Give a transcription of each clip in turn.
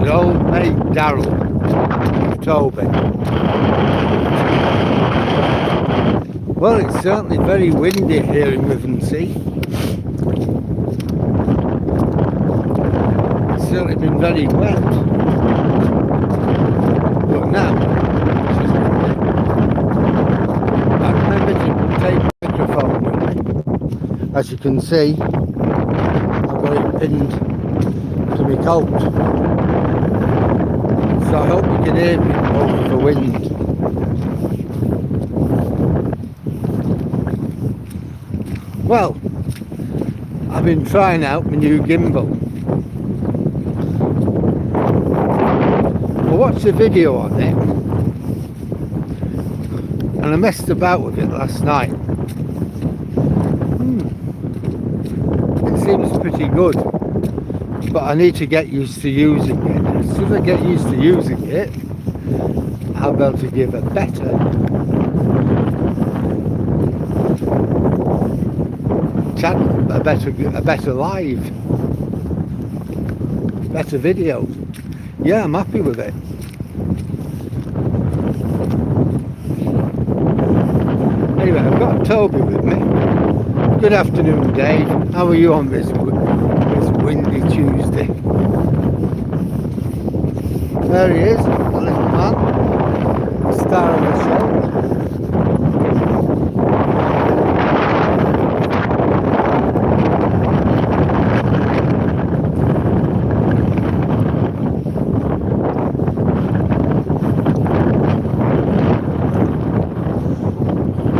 an old mate Darryl, Toby. Well, it's certainly very windy here in Withernsea. It's certainly been very wet. But now, I remember to take a microphone with me. As you can see, I've got it pinned to my coat. So I hope you can hear me over the wind. Well, I've been trying out my new gimbal. I watched a video on it and I messed about with it last night. It seems pretty good, but I need to get used to using it. As soon as I get used to using it, I'll be able to give a better channel, a better live, better video. Yeah, I'm happy with it. Anyway, I've got Toby with me. Good afternoon, Dave. How are you on this windy Tuesday? There he is, the little man, star of the show.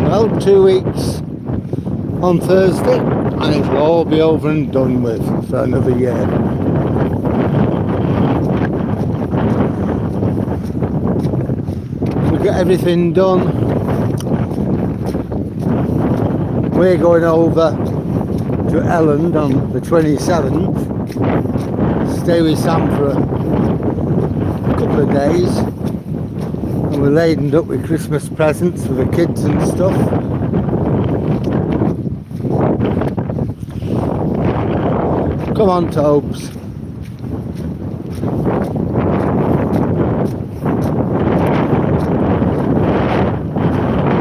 Well, 2 weeks on Thursday, and it'll all be over and done with for another year. We've got everything done. We're going over to Elland on the 27th. Stay with Sam for a couple of days. And we're laden up with Christmas presents for the kids and stuff. Come on, Tobes.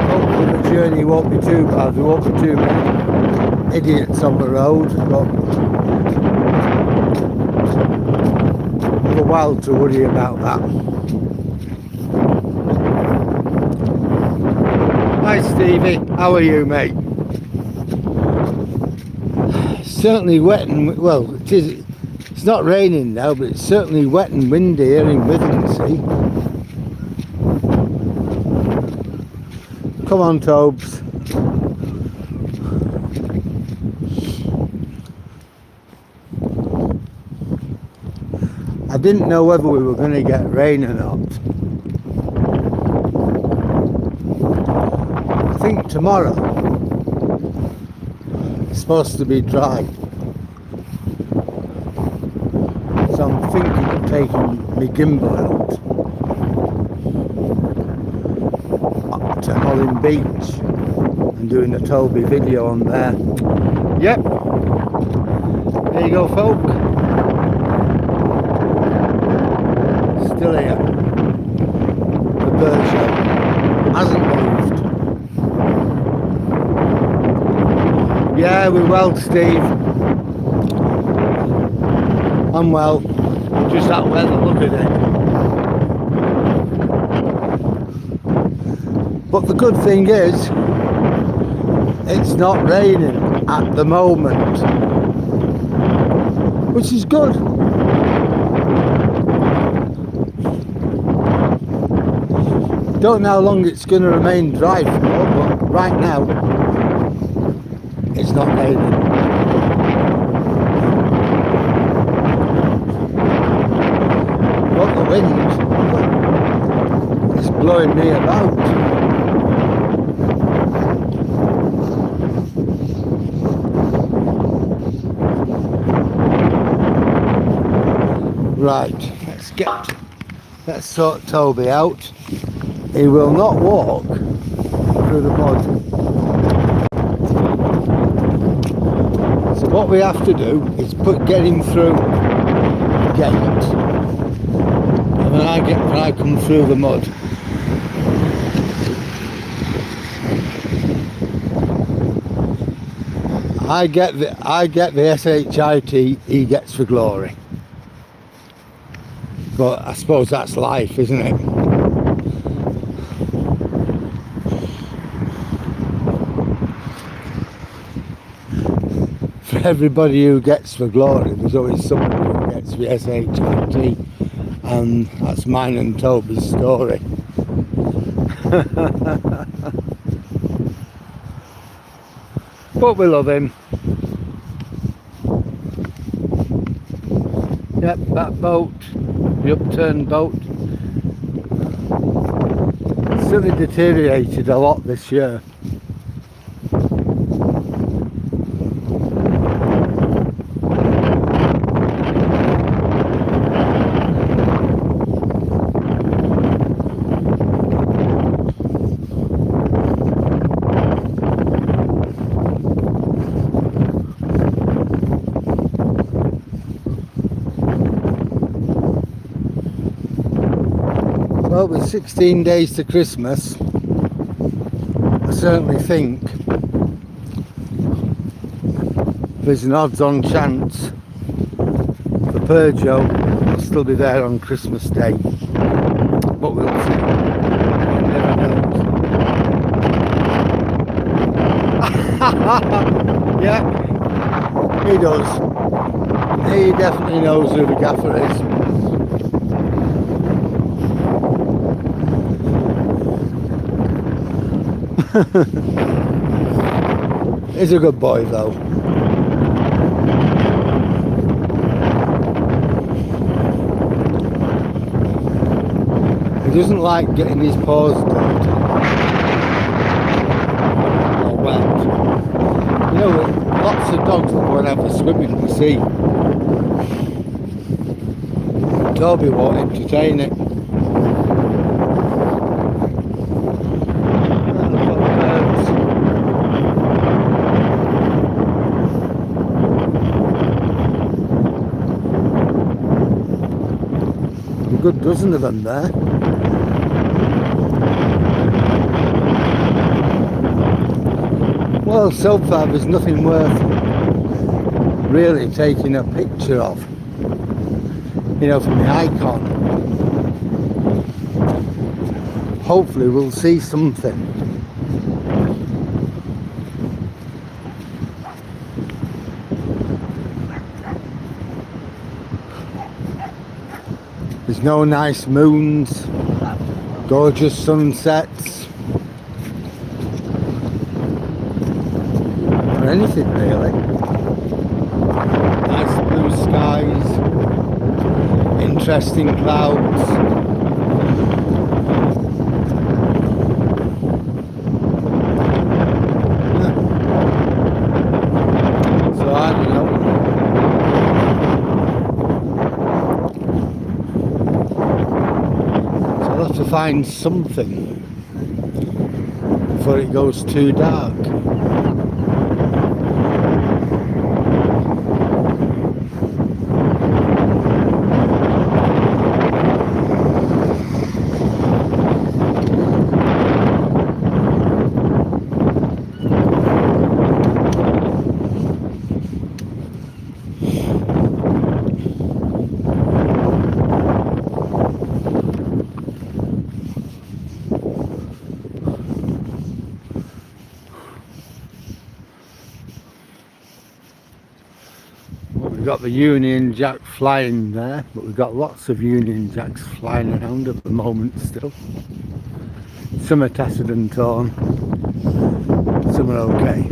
Hopefully the journey won't be too bad. There won't be too many idiots on the road, but for a while to worry about that. Hi Stevie, how are you, mate? It's certainly wet and, well, it's not raining now, but it's certainly wet and windy here in Withernsea. Come on, Tobes. I didn't know whether we were going to get rain or not. I think tomorrow it's supposed to be dry, so I'm thinking of taking my gimbal out to Holland Beach and doing a Toby video on there. Yep, there you go, folk. Still here. The bird show hasn't moved. Yeah, we're well, Steve. I'm well. Just that weather, look at it. But the good thing is, it's not raining at the moment, which is good. Don't know how long it's going to remain dry for, but right now, it's not raining. But the wind is blowing me about. Right, let's sort Toby out. He will not walk through the mud. So what we have to do is get him through gate, and when I come through the mud, I get the SHIT, he gets the glory. But I suppose that's life, isn't it? For everybody who gets the glory, there's always somebody who gets the SHIT, and that's mine and Toby's story. But we love him. Yep, that boat, the upturned boat, certainly deteriorated a lot this year. Well, with 16 days to Christmas, I certainly think there's an odds-on chance the Peugeot will still be there on Christmas Day. But we'll see. One never knows. Yeah, he does. He definitely knows who the gaffer is. He's a good boy though. He doesn't like getting his paws dirty or wet. You know, lots of dogs will go and have a swim in the sea. Toby won't entertain it. A good dozen of them there. Well, so far there's nothing worth really taking a picture of, you know, from the icon. Hopefully we'll see something. There's no nice moons, gorgeous sunsets, or anything really. Nice blue skies, interesting clouds. Yeah. So I don't know. To find something before it goes too dark. We've got the Union Jack flying there, but we've got lots of Union Jacks flying around at the moment still. Some are tattered and torn, some are okay.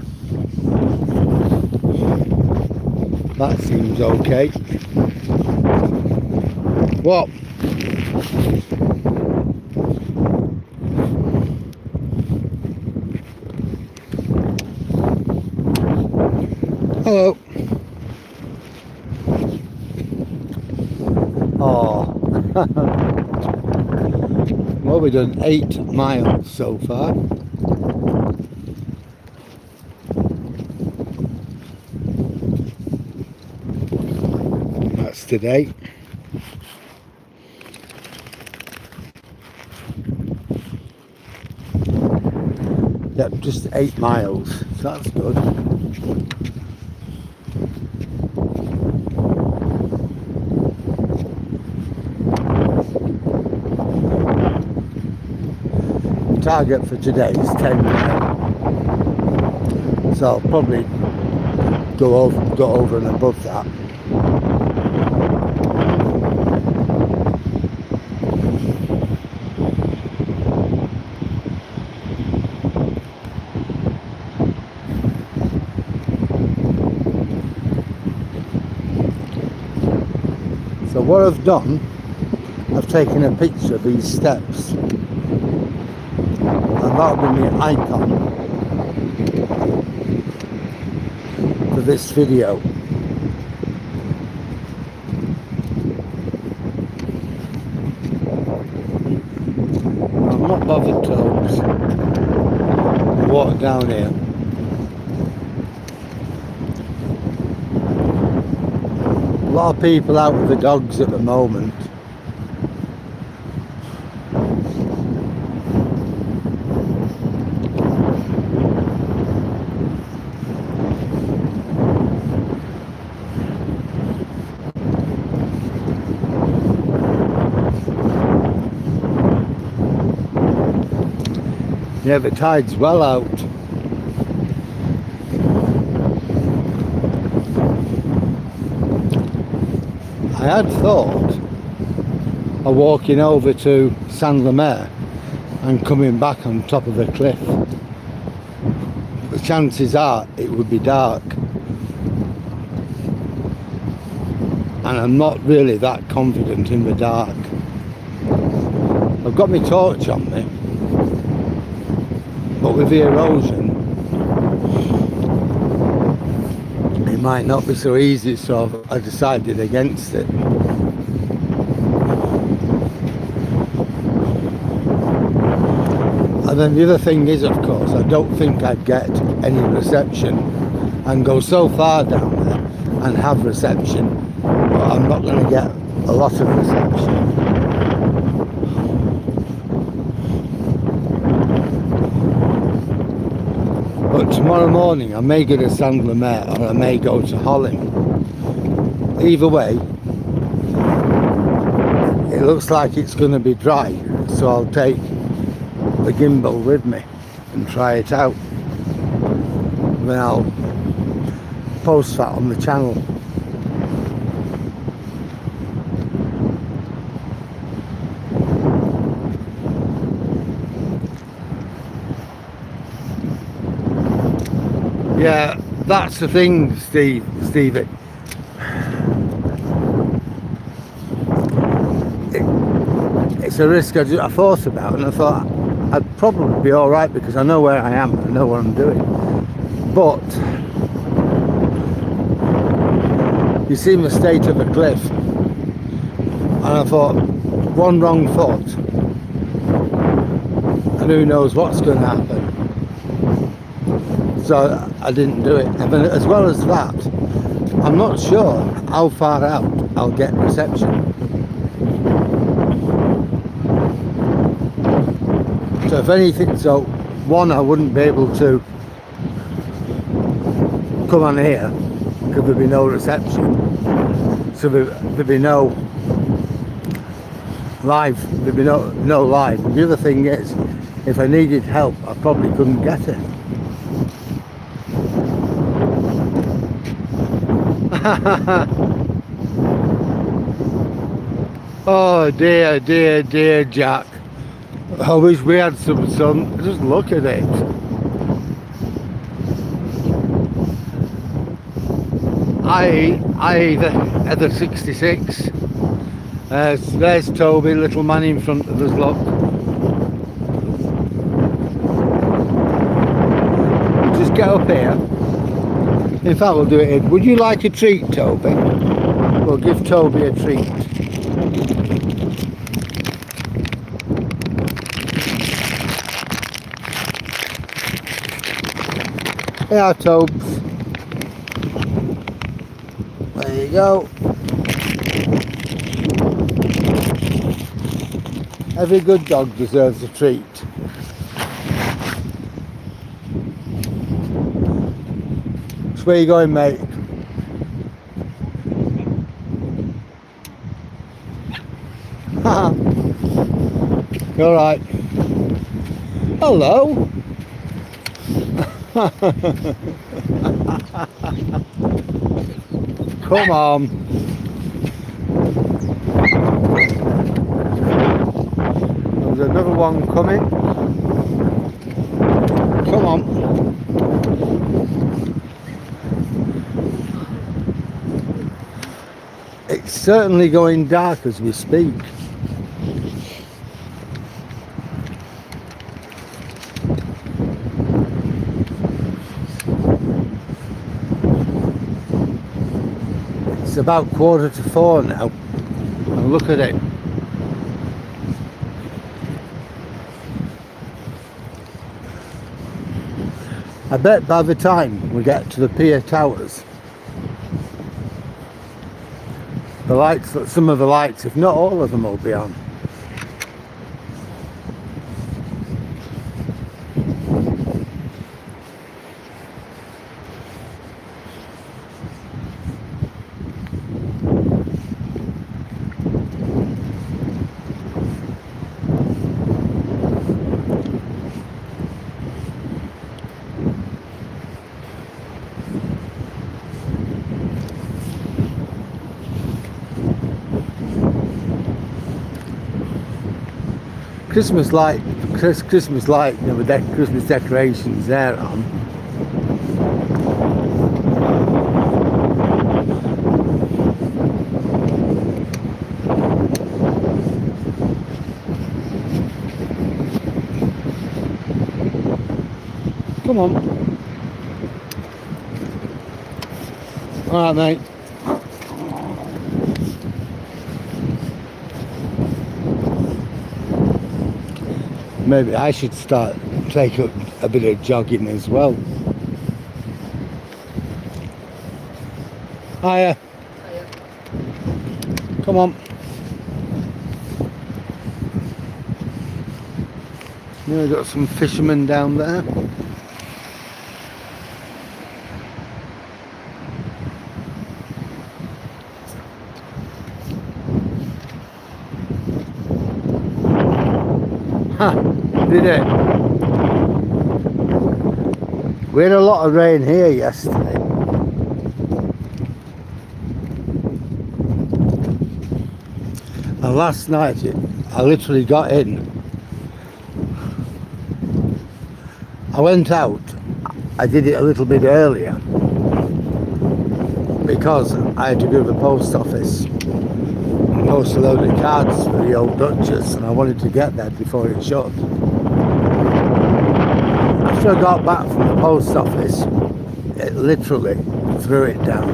That seems okay. What? Hello. Oh, well, we've done 8 miles so far. That's today. Yep, just 8 miles, so that's good. Target for today is 10 miles, so I'll probably go over and above that. So what I've done, I've taken a picture of these steps, and that'll be my icon for this video. I'm not bothered to walk down here. A lot of people out with the dogs at the moment. Yeah, the tide's well out. I had thought of walking over to Saint-Lemaire and coming back on top of the cliff. The chances are it would be dark, and I'm not really that confident in the dark. I've got my torch on me, but with the erosion it might not be so easy, so I decided against it. And then the other thing is, of course, I don't think I'd get any reception and go so far down there and have reception, but I'm not going to get a lot of reception. But tomorrow morning I may go to Saint-Lemaire or I may go to Holling. Either way, it looks like it's going to be dry, so I'll take the gimbal with me and try it out. Then I'll post that on the channel. Yeah, that's the thing, Stevie. It's a risk I thought about, and I thought I'd probably be alright because I know where I am, I know what I'm doing. But you see the state of the cliff, and I thought, one wrong thought and who knows what's going to happen. So I didn't do it. And then as well as that, I'm not sure how far out I'll get reception. So if anything, so one, I wouldn't be able to come on here because there'd be no reception. So there'd be no live, there'd be no live. And the other thing is, if I needed help, I probably couldn't get it. Oh dear, dear, dear Jack. I wish we had some sun. Just look at it. I the 66. There's Toby, little man in front of us, look. Just get up here. In fact, we'll do it in. Would you like a treat, Toby? We'll give Toby a treat. Yeah, Tobes. There you go. Every good dog deserves a treat. where you going, mate? You're right. Hello. Come on. There's another one coming. Come on. It's certainly going dark as we speak. It's about 3:45 now, and look at it. I bet by the time we get to the pier towers, the lights, some of the lights, if not all of them, will be on. Christmas light, you know, with Christmas decorations there on. Come on. All right, mate. Maybe I should take up a bit of jogging as well. Hiya. Hiya. Come on. You know, we've got some fishermen down there. Did it? We had a lot of rain here yesterday. And last night I literally got in. I went out. I did it a little bit earlier because I had to go to the post office and post a load of cards for the old Duchess, and I wanted to get there before it shut. After I got back from the post office, it literally threw it down,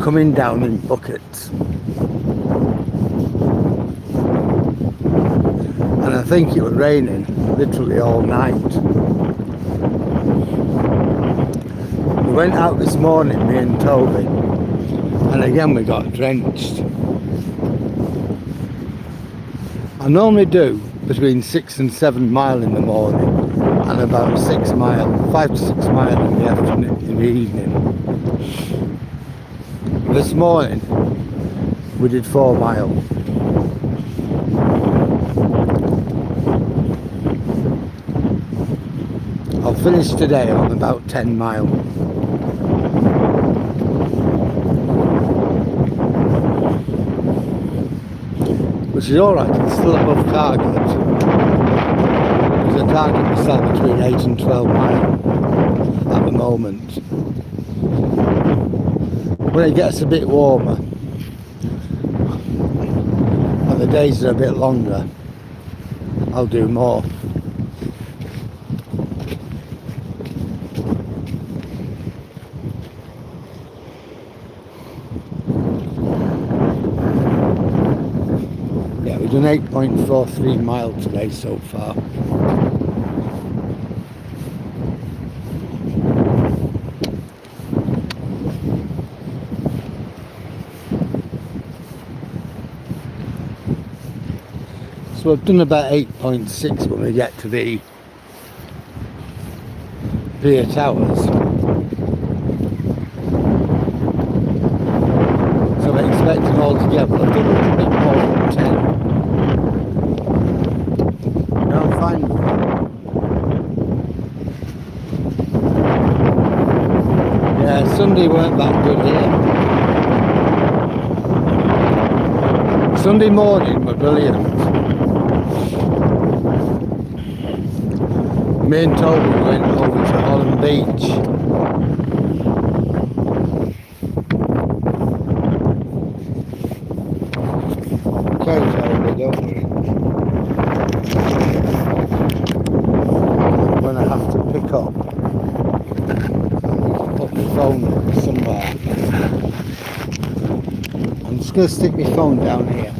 coming down in buckets. And I think it was raining literally all night. We went out this morning, me and Toby, and again we got drenched. I normally do between 6 and 7 mile in the morning and about 6 mile, 5 to 6 mile in the afternoon, in the evening. This morning we did 4 mile. I'll finish today on about 10 mile. Which is alright, it's still above target. Because the target is still between 8 and 12 mile at the moment. When it gets a bit warmer and the days are a bit longer, I'll do more. We've done 8.43 mile today so far. So I've done about 8.6 when we get to the pier towers. collecting all together. I've done a bit more than 10. Don't find them. Yeah, Sunday weren't that good here. Sunday morning were brilliant. Me and Toby went over to Holland Beach. Okay, Toby, don't worry. I'm gonna have to pick up. Put my phone somewhere. I'm just gonna stick my phone down here.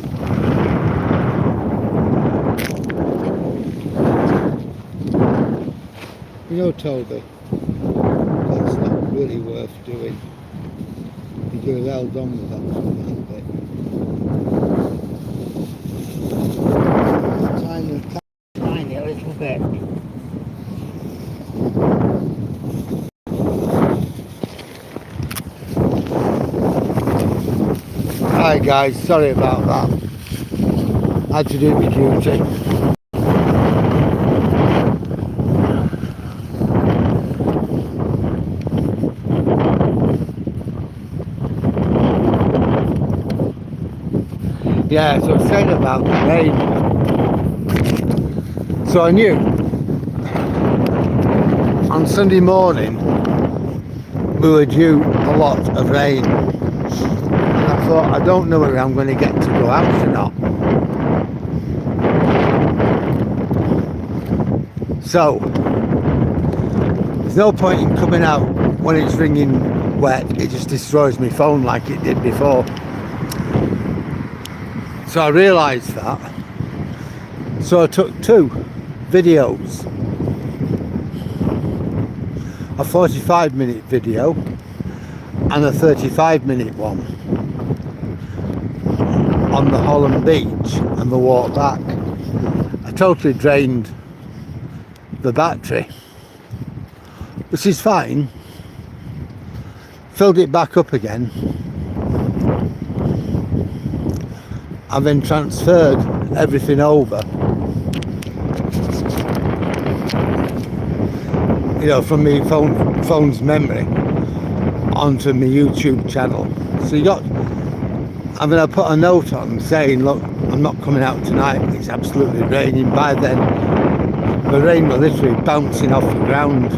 You know, Toby, that's not really worth doing. You could have held on with that for a little bit. Tiny a little bit. Hi guys, sorry about that. I had to do my duty. Yeah, so I said about the rain. So I knew on Sunday morning we were due a lot of rain. And I thought, I don't know whether I'm going to get to go out or not. So there's no point in coming out when it's ringing wet. It just destroys my phone like it did before. So I realised that. So I took 2 videos. A 45-minute video and a 35-minute one on the Holland Beach and the walk back. I totally drained the battery, which is fine. Filled it back up again. I've then transferred everything over, you know, from my phone's memory onto my YouTube channel. So you got, I mean, I put a note on saying, look, I'm not coming out tonight, it's absolutely raining. By then the rain was literally bouncing off the ground,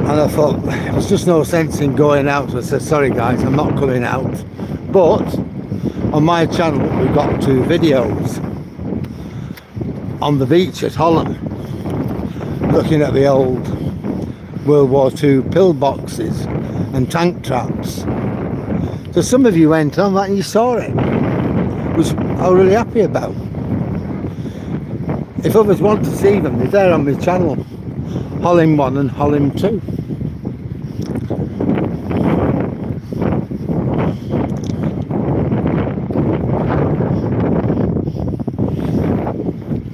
and I thought there's just no sense in going out. So I said, sorry guys, I'm not coming out. But on my channel we've got 2 videos on the beach at Holland, looking at the old World War II pillboxes and tank traps. So some of you went on that and you saw it, which I was really happy about. If others want to see them, they're there on my channel, Holland 1 and Holland 2.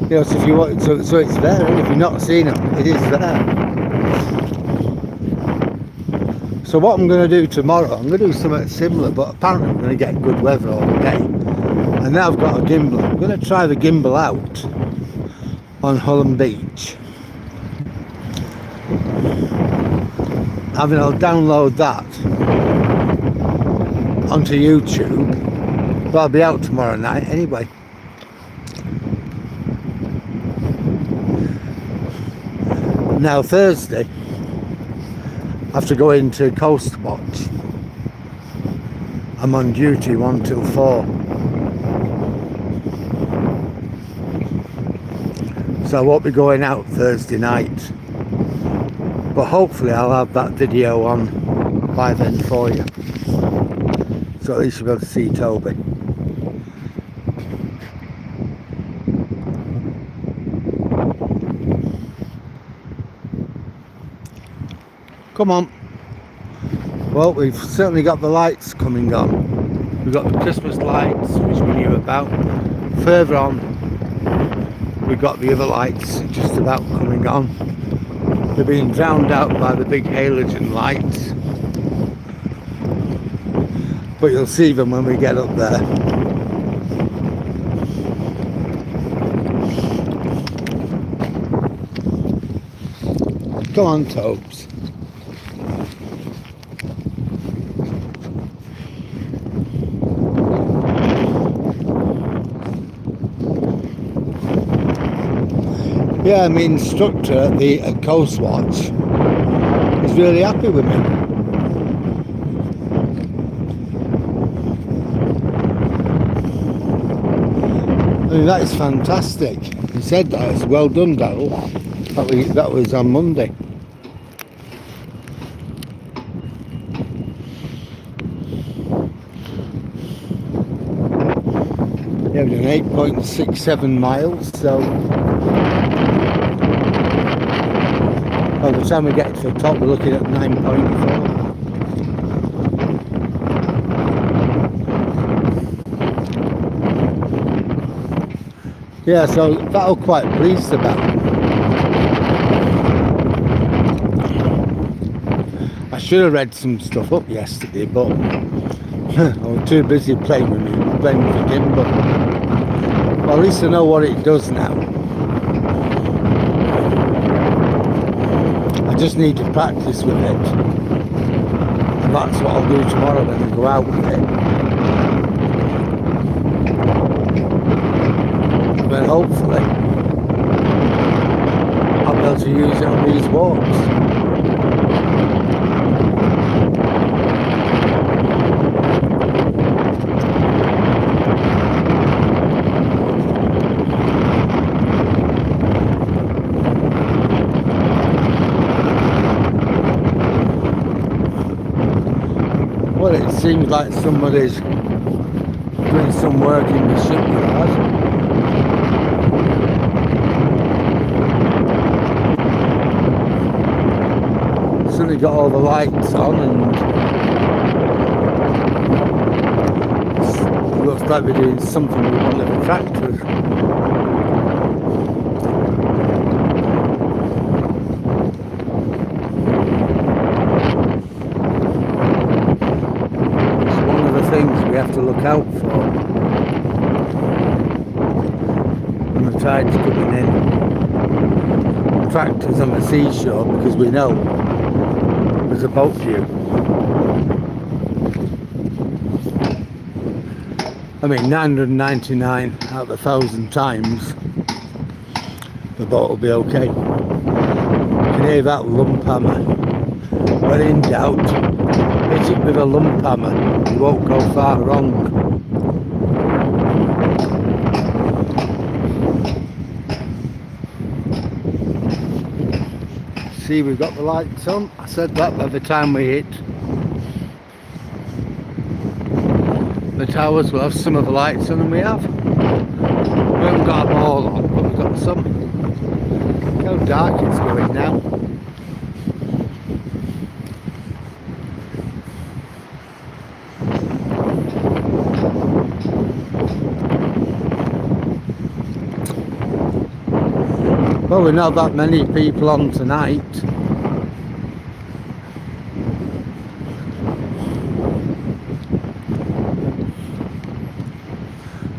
You know, so if you want, so it's there. If you've not seen them, it is there. So what I'm going to do tomorrow, I'm going to do something similar, but apparently I'm going to get good weather all day. And now I've got a gimbal. I'm going to try the gimbal out on Holland Beach. I mean, I'll download that onto YouTube, but I'll be out tomorrow night anyway. Now Thursday, I have to go into Coast Watch. I'm on duty 1 till 4. So I won't be going out Thursday night. But hopefully I'll have that video on by then for you. So at least you'll be able to see Toby. Come on. Well, we've certainly got the lights coming on. We've got the Christmas lights, which we knew about. Further on, we've got the other lights just about coming on. They're being drowned out by the big halogen lights. but you'll see them when we get up there. Come on, Tobes. Yeah, my instructor at the Coast Watch is really happy with me. I mean, that is fantastic. He said that. It's well done, Darryl. That was on Monday. Yeah, we've done 8.67 miles, so by the time we get to the top, we're looking at 9.4. Yeah, so that I'm quite pleased about. I should have read some stuff up yesterday, but I was too busy playing with the game. But well, at least I know what it does now. I just need to practice with it, and that's what I'll do tomorrow when I go out with it. But hopefully I'll be able to use it on these walks. Well, it seems like somebody's doing some work in the shipyard. Suddenly got all the lights on, and it looks like we're doing something with one of the tractors. It's one of the things we have to look out for when the tide's coming in. Tractors on the seashore, because we know there's a boat view. I mean, 999 out of 1,000 times the boat will be okay. You can hear that lump hammer. When in doubt, hit it with a lump hammer. You won't go far wrong. See, we've got the lights on. I said that by the time we hit the towers, we'll have some of the lights on, and we have. We haven't got them all on, but we've got some. Look how dark it's going now. Well, we're not that many people on tonight.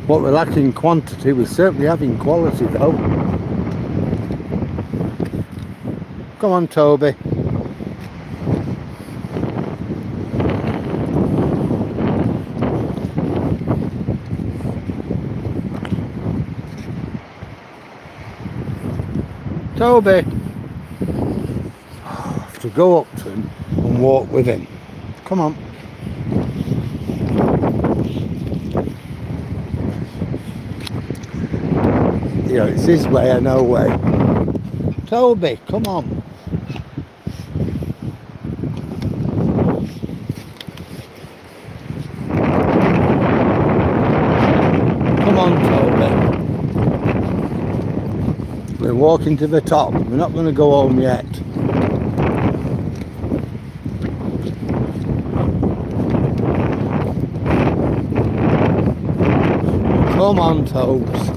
What we're lacking in quantity, we're certainly having quality though. Come on, Toby. Toby! I have to go up to him and walk with him. Come on. You know, it's this way or no way. Toby, come on. Come on, Toby. We're walking to the top. We're not going to go home yet. Come on, Tobes.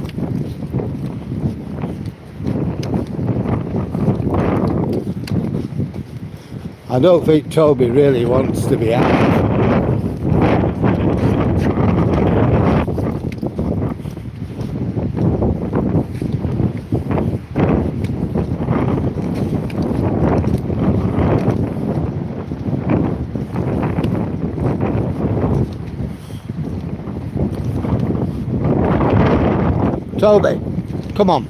I don't think Toby really wants to be out. Toby, come on.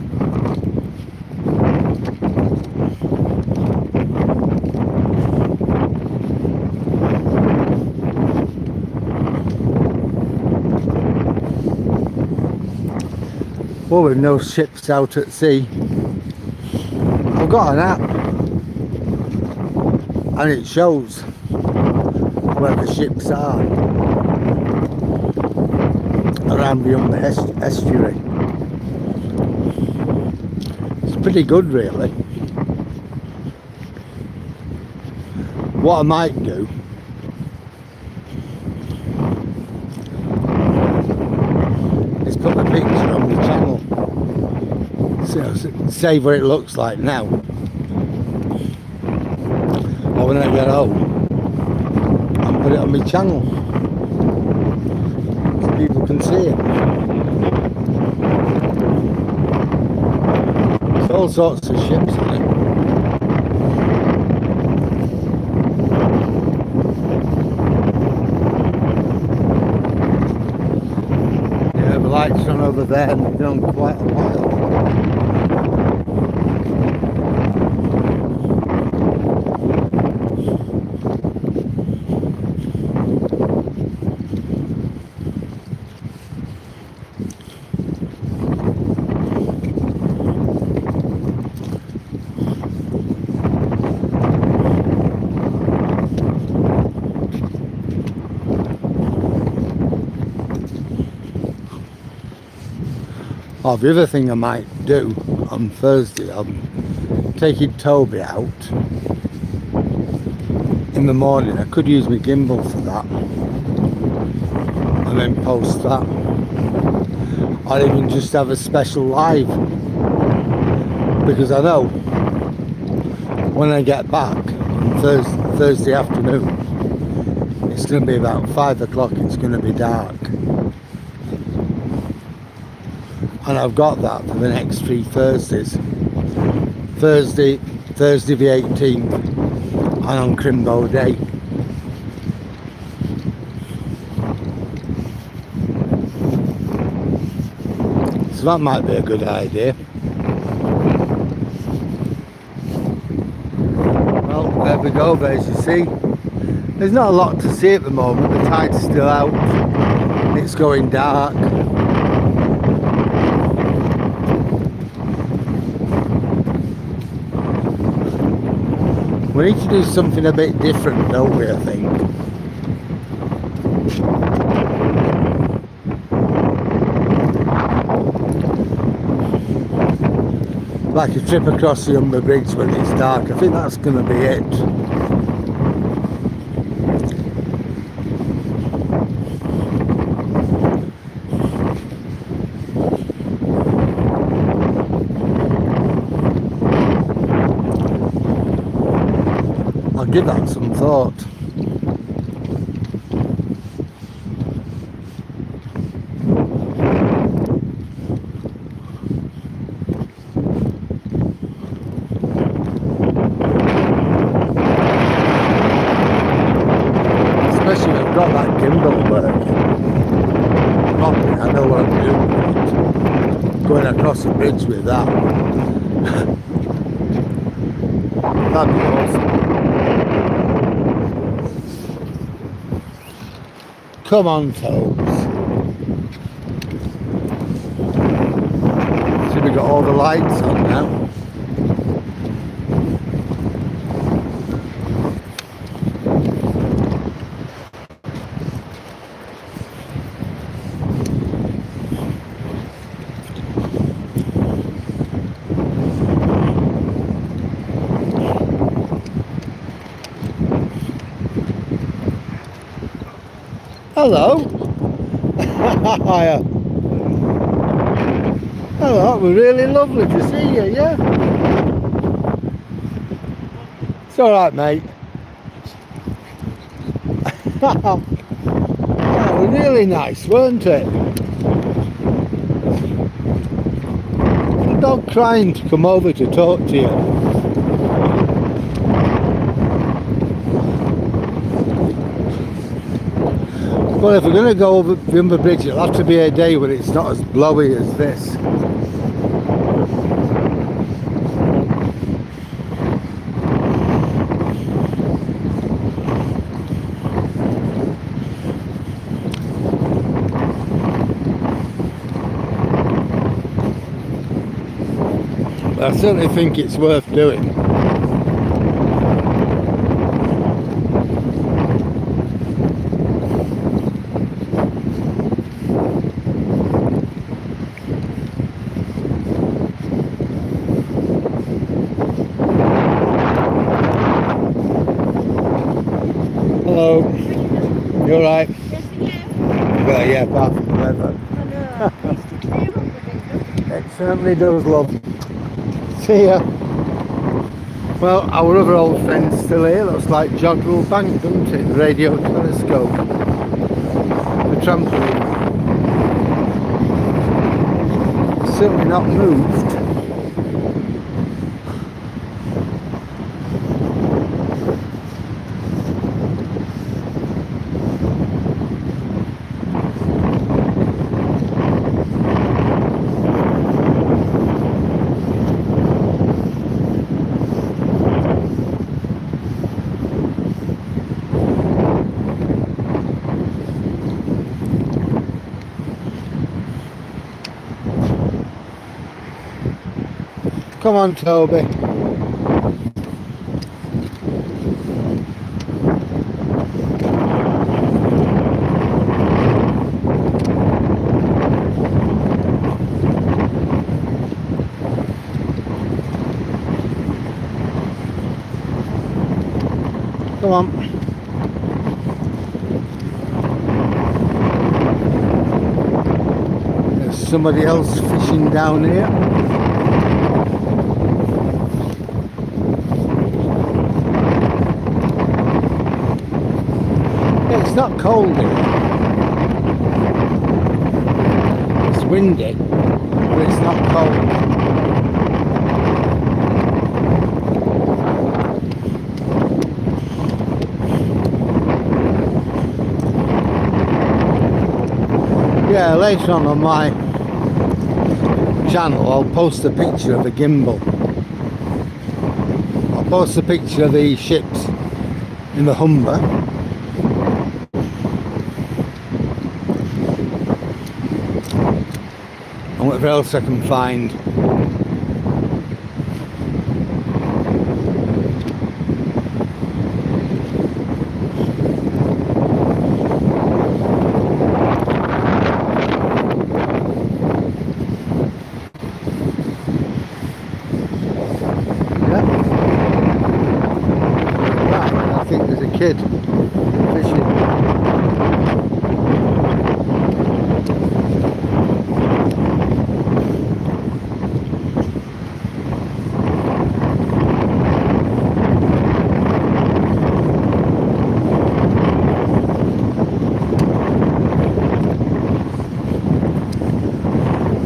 Well, with no ships out at sea, I've got an app and it shows where the ships are around beyond the estuary. It's pretty good, really. What I might do is put the picture on the channel, so say what it looks like now, or when I get home, and put it on my channel so people can see it. There's all sorts of ships on it. Yeah, the lights on over there and they've been on quite a while. Oh, the other thing I might do on Thursday, I'm taking Toby out in the morning. I could use my gimbal for that and then post that, or even just have a special live, because I know when I get back on Thursday afternoon, it's going to be about 5 o'clock, it's going to be dark. And I've got that for the next 3 Thursdays. Thursday the 18th, and on Crimbo Day. So that might be a good idea. Well, there we go, but as you see, there's not a lot to see at the moment. The tide's still out, it's going dark. We need to do something a bit different, don't we, I think? Like a trip across the Humber Bridge when it's dark. I think that's going to be it. Give that some thought. Especially when I've got that gimbal working properly. I know what I'm doing. Going across the bridge with that. That'd be awesome. Come on, folks. So we got all the lights on now. Hello. Hiya. Hello, that was really lovely to see you, yeah? It's alright, mate. That was really nice, weren't it? The dog crying to come over to talk to you. Well, if we're going to go over the Humber Bridge, it'll have to be a day when it's not as blowy as this. I certainly think it's worth doing. Hello, you alright? Well, yeah, apart from the weather. It certainly does, love. See ya. Well, our other old friend's still here. Looks like Jodrell Bank, doesn't it? Radio telescope. The trampoline. Certainly not moved. Come on, Toby. Come on. There's somebody else fishing down here. It's not cold here. It's windy, but it's not cold. Yeah, later on my channel I'll post a picture of the gimbal. I'll post a picture of the ships in the Humber. And whatever else I can find. Yeah. Right, I think there's a kid fishing.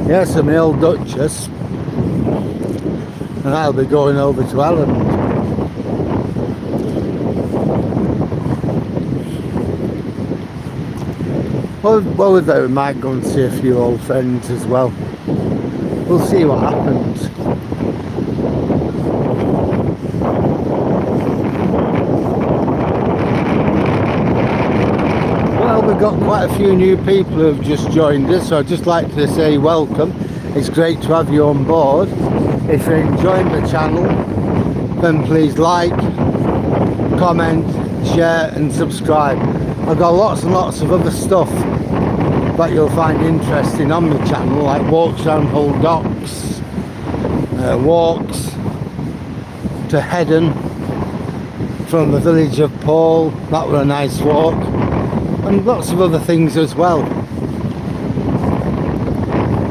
Yes, I'm the old Duchess, and I'll be going over to Elland. Well, with that, we might go and see a few old friends as well. We'll see what happens. Well, we've got quite a few new people who've just joined us, so I'd just like to say welcome. It's great to have you on board. If you're enjoying the channel, then please like, comment, share and subscribe. I've got lots and lots of other stuff that you'll find interesting on my channel, like walks around Hull Docks, walks to Heddon from the village of Paul. That was a nice walk. And lots of other things as well.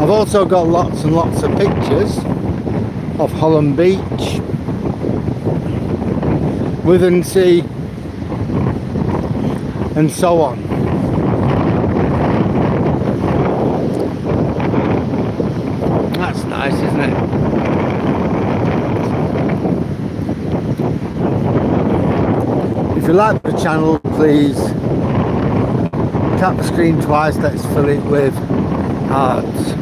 I've also got lots and lots of pictures of Holland Beach, Withernsea and so on. That's nice, isn't it? If you like the channel, please tap the screen twice, let's fill it with hearts.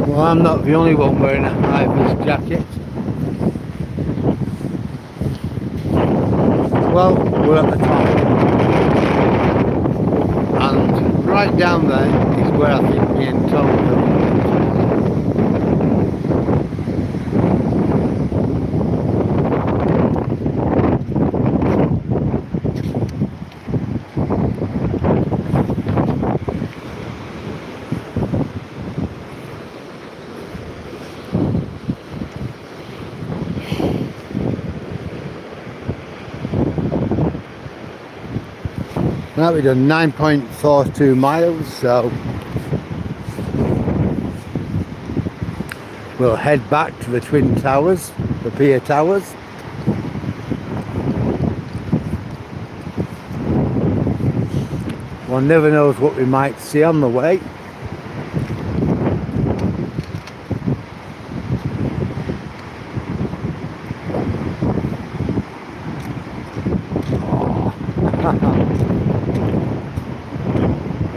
Well, I'm not the only one wearing a high-vis jacket. Well, we're at the top, and right down there is where I think me and Tom are. Now we've done 9.42 miles, so we'll head back to the Twin Towers, the Pier Towers. One never knows what we might see on the way.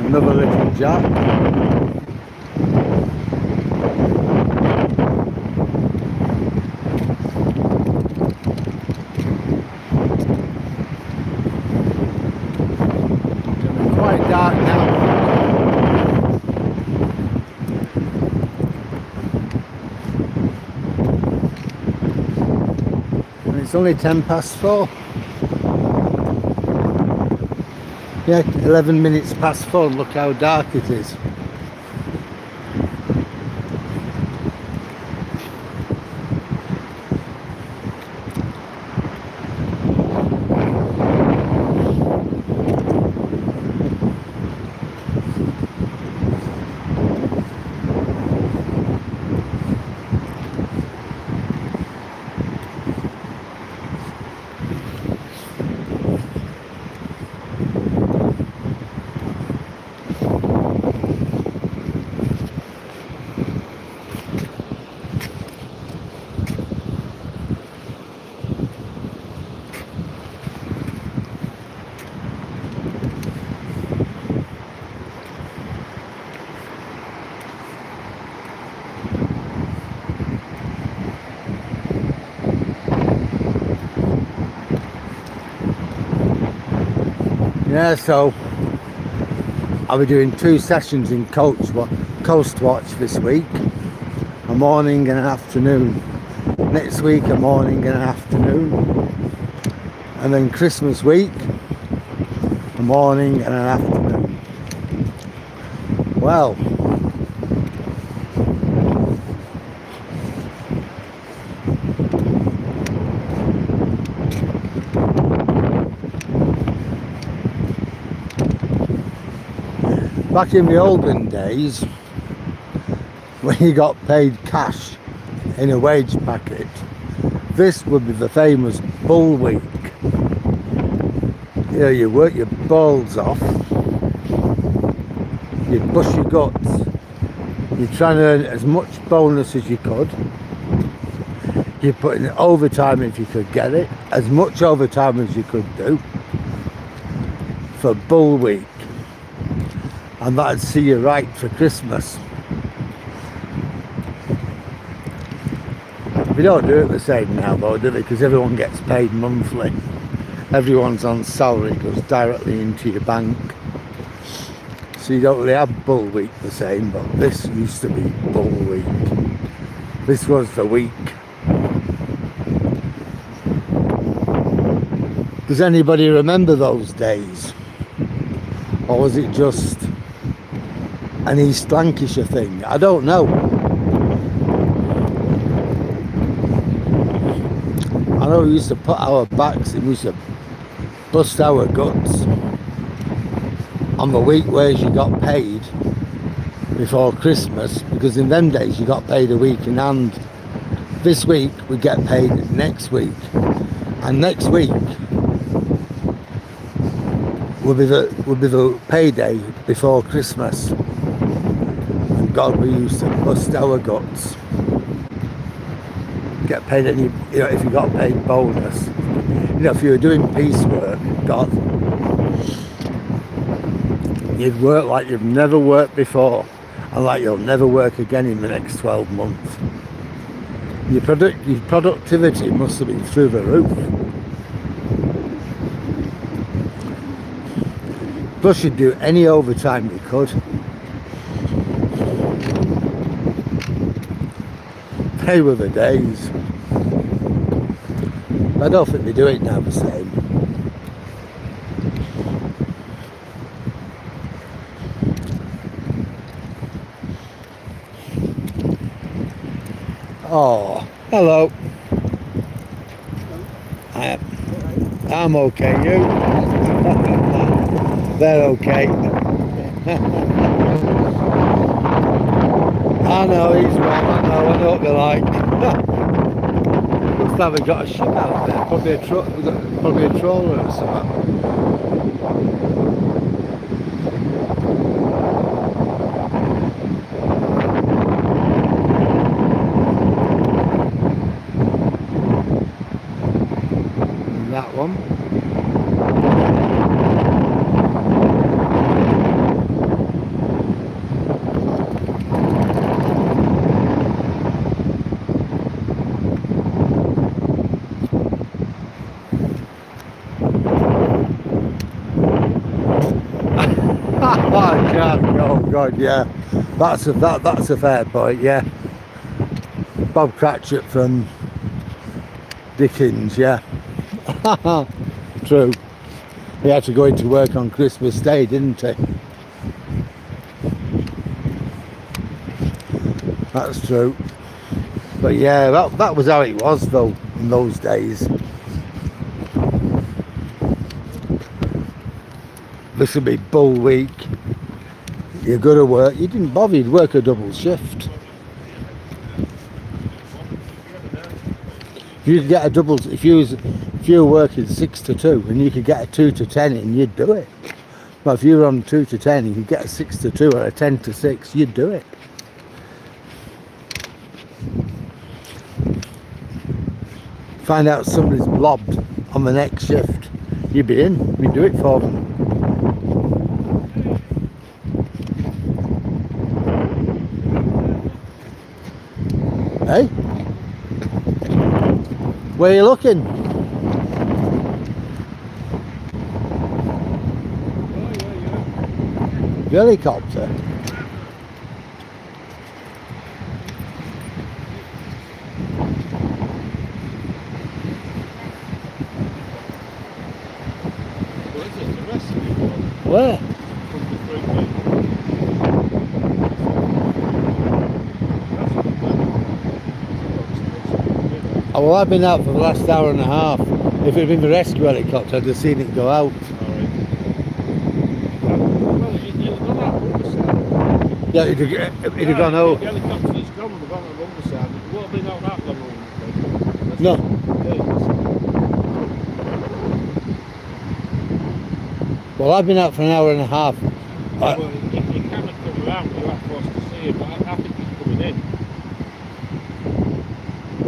Another little jack. It's quite dark now. And it's only 4:10. Yeah, 11 minutes past 4, look how dark it is. Yeah, so I'll be doing 2 sessions in Coast Watch this week, a morning and an afternoon. Next week a morning and an afternoon, and then Christmas week a morning and an afternoon. Well, back in the olden days, when you got paid cash in a wage packet, this would be the famous bull week. You know, you work your balls off, you bust your guts, you try and earn as much bonus as you could, you put in overtime if you could get it, as much overtime as you could do for bull week. And that'd see you right for Christmas. We don't do it the same now though, do we? Because everyone gets paid monthly. Everyone's on salary, goes directly into your bank. So you don't really have bull week the same, but this used to be bull week. This was the week. Does anybody remember those days? Or was it just an East Lancashire thing? I don't know. I know we used to put our backs and we used to bust our guts on the week where you got paid before Christmas, because in them days you got paid a week in hand. This week we get paid next week, and next week will be the payday before Christmas. God, we used to bust our guts. Get paid any, if you got paid bonus. If you were doing piecework, God, you'd work like you've never worked before, and like you'll never work again in the next 12 months. Your productivity must have been through the roof. Plus you'd do any overtime you could. They were the days. I don't think they do it now the same. Oh, hello. I'm okay, you? They're okay. I know he's wrong, I know what they're like. Looks like we've got a ship out there, probably a trawler or something. That one. Oh God, yeah, that's a fair point, yeah. Bob Cratchit from Dickens, yeah. True. He had to go into work on Christmas Day, didn't he? That's true. But yeah, that was how it was though in those days. This would be bull week. You're going to work. You didn't bother. You'd work a double shift. You'd get a double. If you were working 6 to 2 and you could get a 2 to 10 in, you'd do it. But if you were on 2 to 10, you could get a 6 to 2 or a 10 to 6. You'd do it. Find out somebody's blobbed on the next shift. You'd be in. You'd do it for them. Hey? Where are you looking? The helicopter? Where? Oh, well, I've been out for the last hour and a half. If it had been the rescue helicopter, I'd have seen it go out. Yeah, it'd have gone over. The helicopter's gone on the bottom of the underside. It won't have been out that long. No. Well, I've been out for an hour and a half. Well, he kind of come around, you are forced to see him, but I think he's coming in.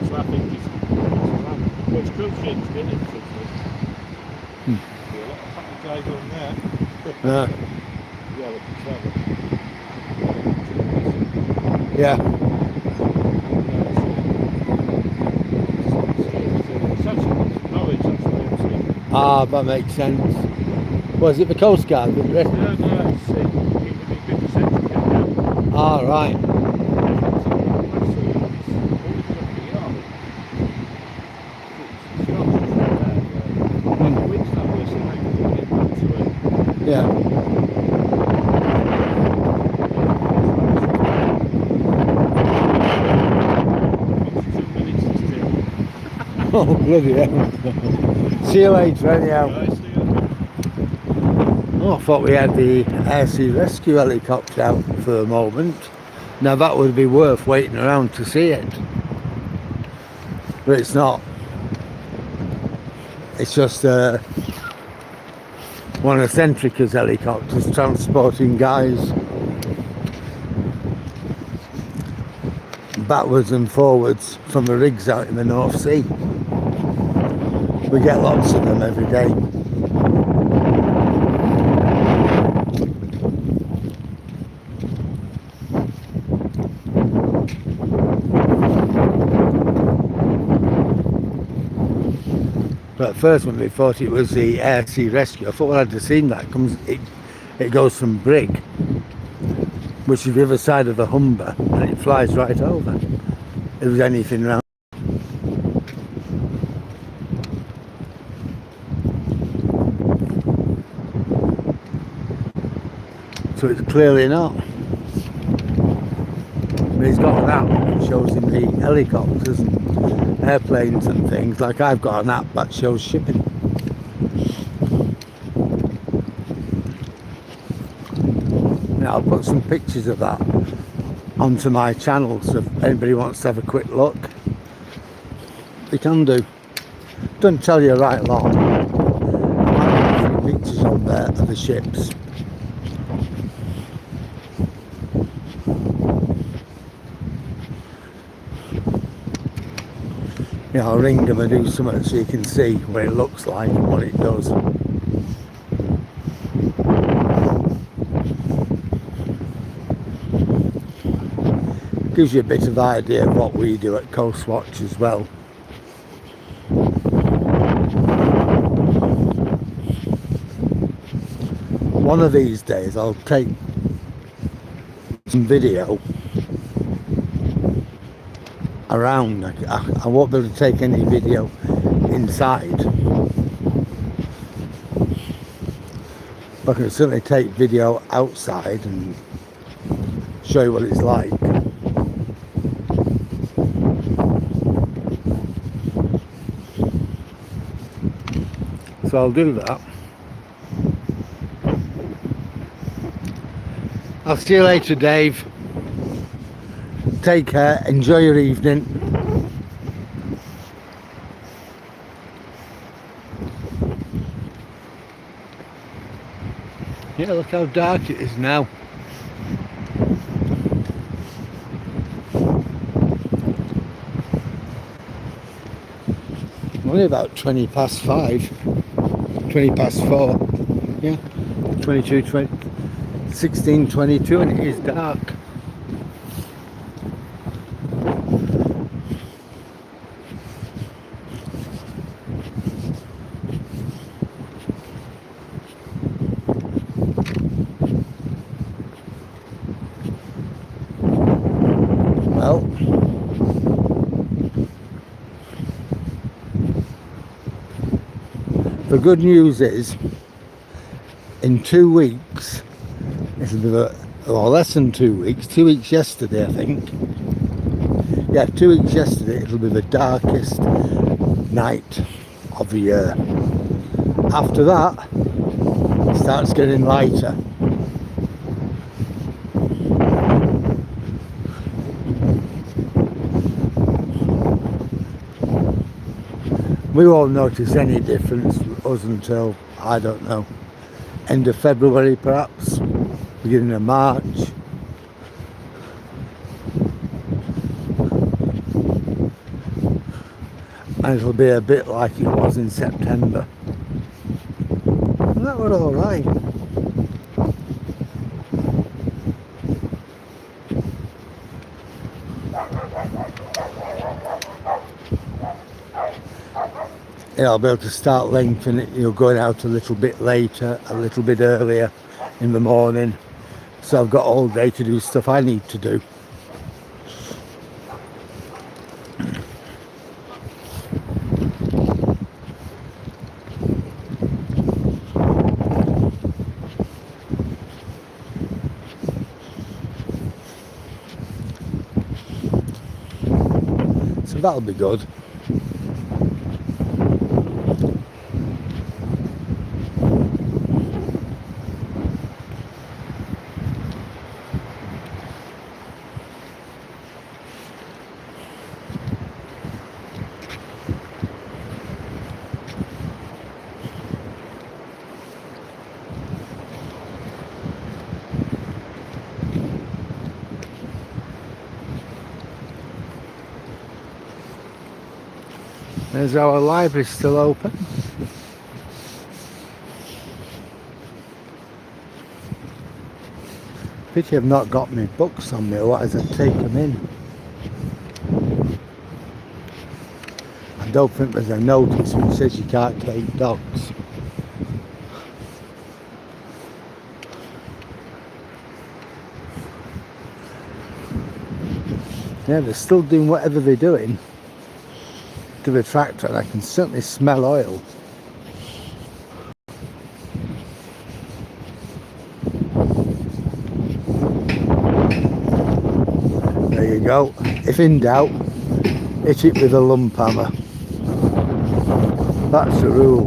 So I think he's around. Well, it's cruise ship's been in, a lot of fucking guys on there. Yeah. Yeah, look, it's that one. Yeah. It's actually Norwich, that's the way I'm saying. Ah, that makes sense. Was it the Coast Guard? No, it's Ah, right. Yeah. Oh, bloody hell. See you later, anyhow. Oh, I thought we had the air sea rescue helicopter out for a moment. Now that would be worth waiting around to see it. But it's not. It's just one of Centrica's helicopters transporting guys. backwards and forwards from the rigs out in the North Sea. We get lots of them every day. But at first when we thought it was the air sea rescue, I thought, well, I'd have seen that. It goes from Brig, which is the other side of the Humber, and it flies right over. If there's anything around. So it's clearly not. But he's got an app that shows him the helicopters and airplanes and things. Like I've got an app that shows shipping. Now I'll put some pictures of that onto my channel, so if anybody wants to have a quick look, they can do. Doesn't tell you a right lot. I might put some pictures on there of the ships. Yeah, I'll ring them and do something so you can see what it looks like and what it does. Gives you a bit of idea of what we do at Coast Watch as well. One of these days I'll take some video around. I won't be able to take any video inside, but I can certainly take video outside and show you what it's like. So I'll do that. I'll see you later, Dave. Take care, enjoy your evening. Yeah, look how dark it is now. Only about 20 past 5, 20 past 4, yeah, 22, 20, 16, 22, and it is dark. Well, the good news is, in 2 weeks, it'll be or less than 2 weeks, 2 weeks yesterday I think, yeah, 2 weeks yesterday, it'll be the darkest night of the year. After that, it starts getting lighter. We won't notice any difference us until, I don't know, end of February perhaps, beginning of March. And it'll be a bit like it was in September. And that was alright. Yeah, I'll be able to start lengthening it, going out a little bit later, a little bit earlier in the morning. So I've got all day to do stuff I need to do. So that'll be good. There's our library still open. Pity I've not got my books on me, otherwise I'd take them in. I don't think there's a notice which says you can't take dogs. Yeah, they're still doing whatever they're doing to the tractor, and I can certainly smell oil. There you go. If in doubt, hit it with a lump hammer. That's the rule.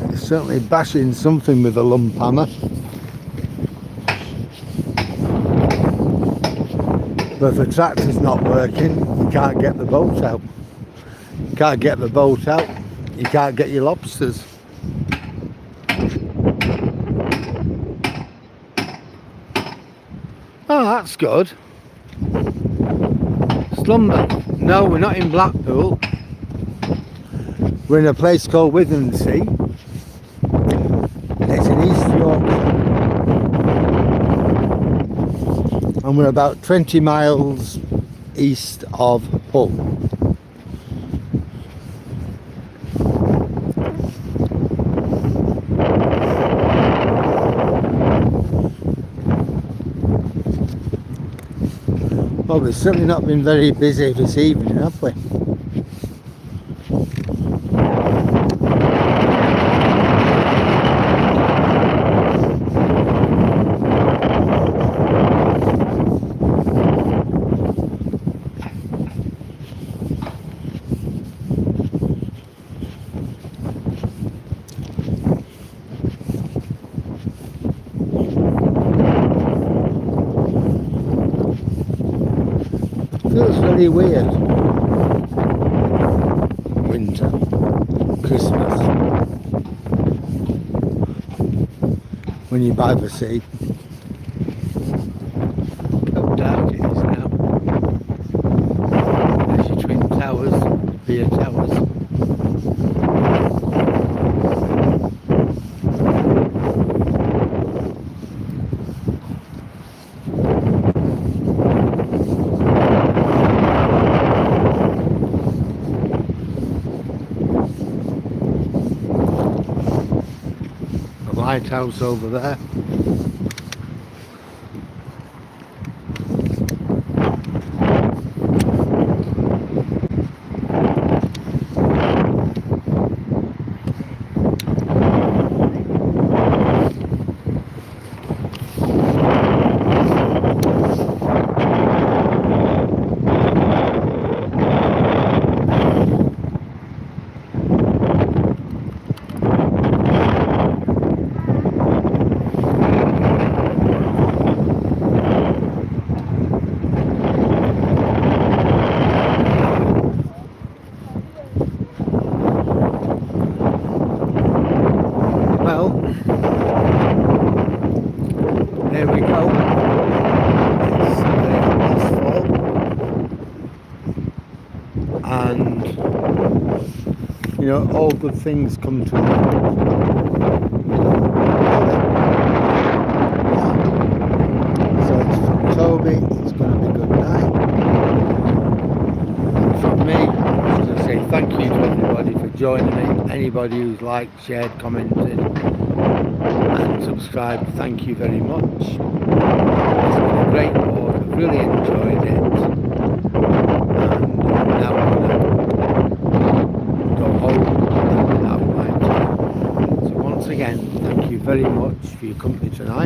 It's certainly bashing something with a lump hammer. But if the tractor's not working, you can't get the boat out. You can't get the boat out, you can't get your lobsters. Oh, that's good. Slumber. No, we're not in Blackpool. We're in a place called Withernsea. It's in East Yorkshire. And we're about 20 miles east of Hull. Well, we've certainly not been very busy this evening, have we? Feels very weird. Winter, Christmas, when you're by the sea. How dark it is now. There's your twin towers, beer towers. Lighthouse over there. There we go. It's past 4. And you know, all good things come to an end. So it's from Toby, it's going to be good night. And from me, I was going to say thank you to everybody for joining me. Anybody who's liked, shared, commented and subscribed, thank you very much. It's been a great walk, I've really enjoyed it. And I'm now going to go home and have my tea. So once again, thank you very much for your company tonight.